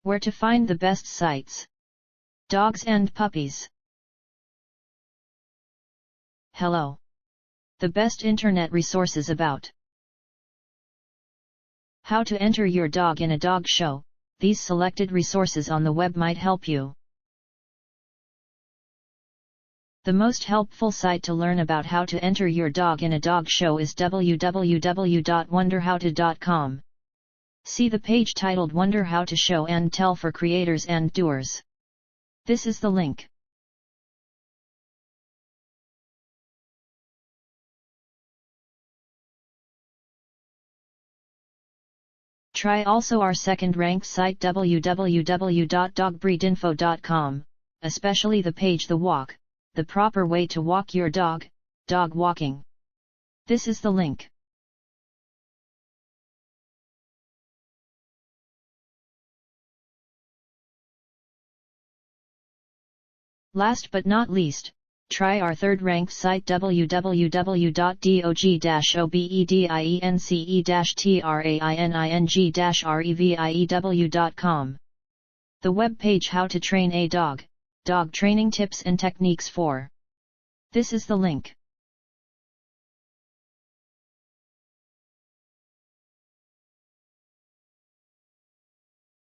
Where to find the best sites. Dogs and puppies. Hello. The best internet resources about how to enter your dog in a dog show. These selected resources on the web might help you. The most helpful site to learn about how to enter your dog in a dog show is www.wonderhowto.com. See the page titled Wonder How to Show and Tell for Creators and Doers. This is the link. Try also our second-ranked site www.dogbreedinfo.com, especially the page The Walk, the proper way to walk your dog, dog walking. This is the link. Last but not least, try our third-ranked site www.dog-obedience-training-review.com. The web page How to Train a Dog, Dog Training Tips and Techniques for. This is the link.